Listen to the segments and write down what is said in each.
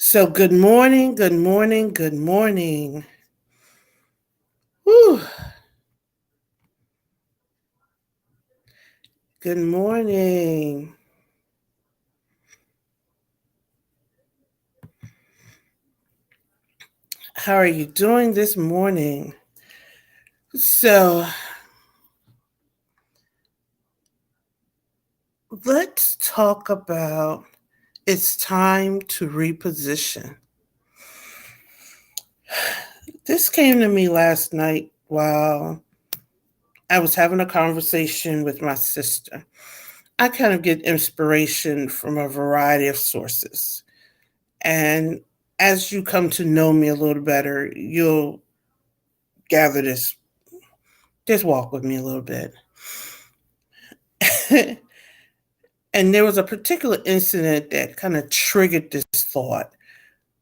So good morning, good morning, good morning. Whew, good morning. How are you doing this morning? So let's talk about it's time to reposition. This came to me last night while I was having a conversation with my sister. I kind of get inspiration from a variety of sources. And as you come to know me a little better, you'll gather this. Just walk with me a little bit. And there was a particular incident that kind of triggered this thought,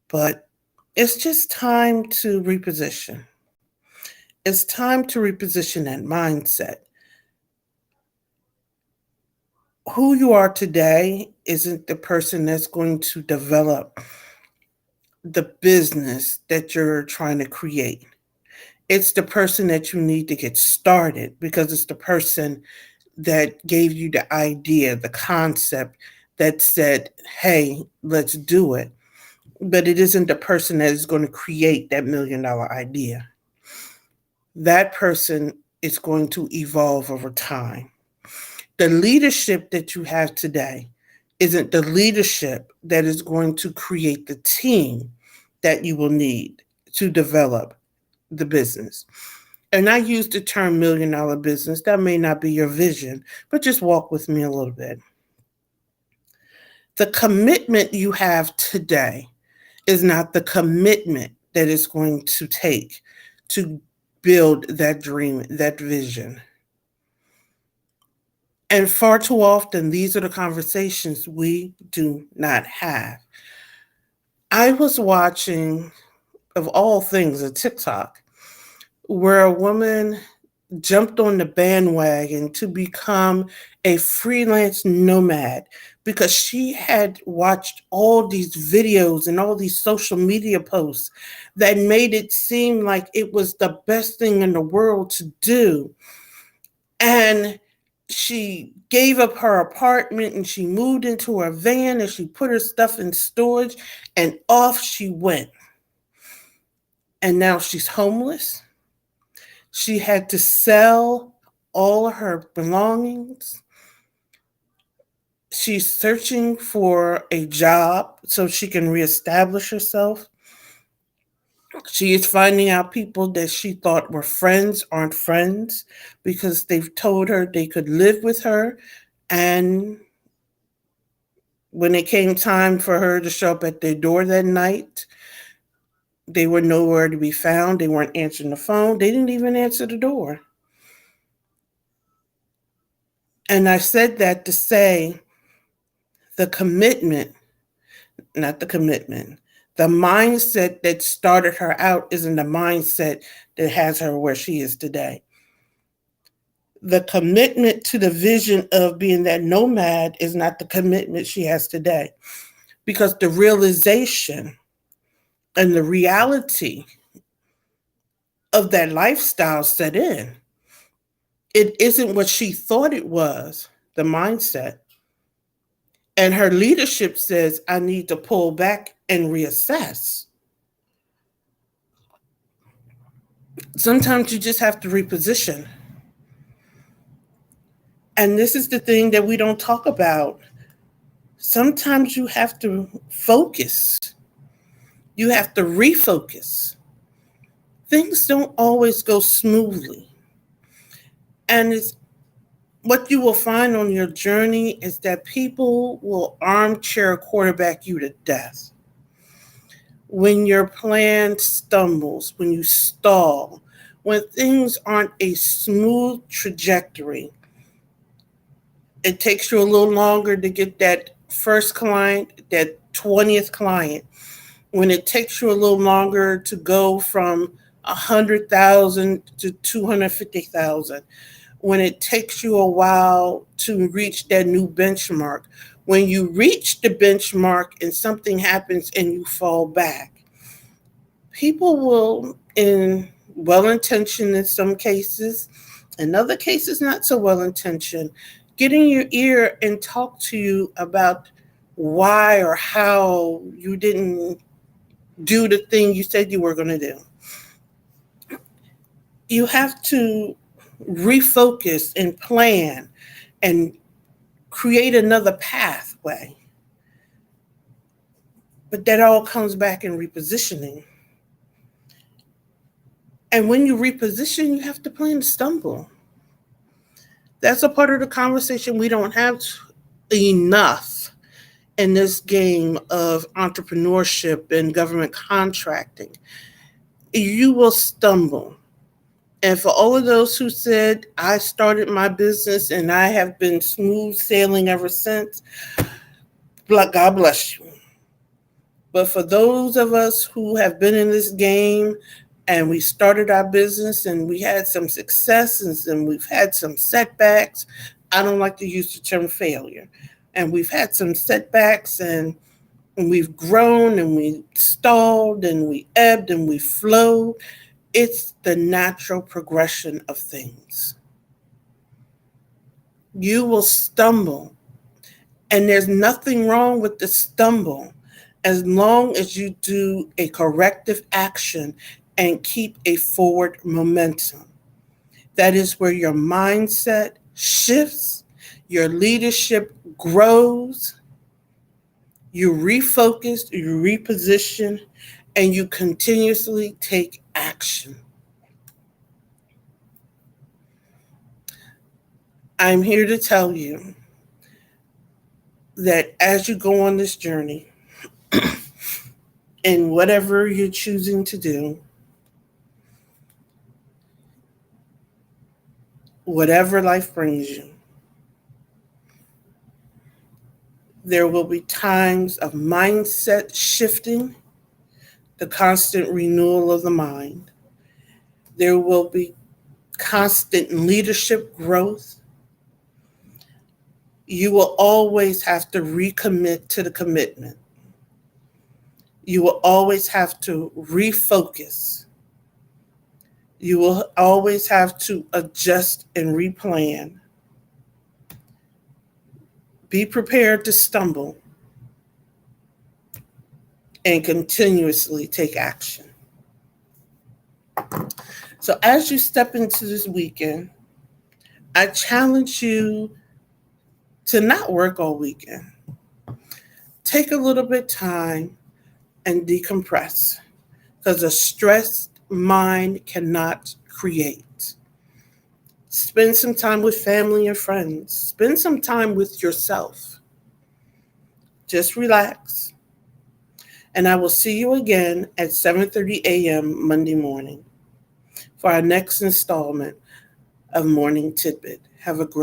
but it's just time to reposition. It's time to reposition that mindset. Who you are today isn't the person that's going to develop the business that you're trying to create. It's the person that you need to get started because it's the person that gave you the idea, the concept that said, hey, let's do it. But it isn't the person that is going to create that $1 million idea. That person is going to evolve over time. The leadership that you have today isn't the leadership that is going to create the team that you will need to develop the business. And I use the term $1 million business. That may not be your vision, but just walk with me a little bit. The commitment you have today is not the commitment that it's going to take to build that dream, that vision. And far too often, these are the conversations we do not have. I was watching, of all things, a TikTok where a woman jumped on the bandwagon to become a freelance nomad because she had watched all these videos and all these social media posts that made it seem like it was the best thing in the world to do. And she gave up her apartment and she moved into her van and she put her stuff in storage and off she went. And now she's homeless. She had to sell all of her belongings. She's searching for a job so she can reestablish herself. She is finding out people that she thought were friends aren't friends because they've told her they could live with her. And when it came time for her to show up at their door that night, they were nowhere to be found. They weren't answering the phone. They didn't even answer the door. And I said that to say the commitment, not the commitment, the mindset that started her out isn't the mindset that has her where she is today. The commitment to the vision of being that nomad is not the commitment she has today because the realization and the reality of that lifestyle set in. It isn't what she thought it was, the mindset. And her leadership says, I need to pull back and reassess. Sometimes you just have to reposition. And this is the thing that we don't talk about. Sometimes you have to focus, you have to refocus. Things don't always go smoothly. And it's what you will find on your journey is that people will armchair quarterback you to death. When your plan stumbles, when you stall, when things aren't a smooth trajectory, it takes you a little longer to get that first client, that 20th client. When it takes you a little longer to go from 100,000 to 250,000, when it takes you a while to reach that new benchmark, When you reach the benchmark and something happens and you fall back, people will, in well intentioned in some cases, in other cases, not so well intentioned, get in your ear and talk to you about why or how you didn't do the thing you said you were going to do. You have to refocus and plan and create another pathway. But that all comes back in repositioning. And when you reposition, you have to plan to stumble. That's a part of the conversation we don't have enough in this game of entrepreneurship and government contracting. You will stumble. And for all of those who said, I started my business and I have been smooth sailing ever since, God bless you. But for those of us who have been in this game and we started our business and we had some successes and we've had some setbacks, I don't like to use the term failure. And we've had some setbacks and we've grown and we stalled and we ebbed and we flowed. It's the natural progression of things. You will stumble, and there's nothing wrong with the stumble as long as you do a corrective action and keep a forward momentum. That is where your mindset shifts, your leadership grows, you refocus, you reposition, and you continuously take action. I'm here to tell you that as you go on this journey, in whatever you're choosing to do, whatever life brings you, there will be times of mindset shifting, the constant renewal of the mind. There will be constant leadership growth. You will always have to recommit to the commitment. You will always have to refocus. You will always have to adjust and replan. Be prepared to stumble and continuously take action. So as you step into this weekend, I challenge you to not work all weekend. Take a little bit of time and decompress, because a stressed mind cannot create. Spend some time with family and friends. Spend some time with yourself. Just relax. And I will see you again at 7:30 a.m. Monday morning for our next installment of Morning Tidbit. Have a great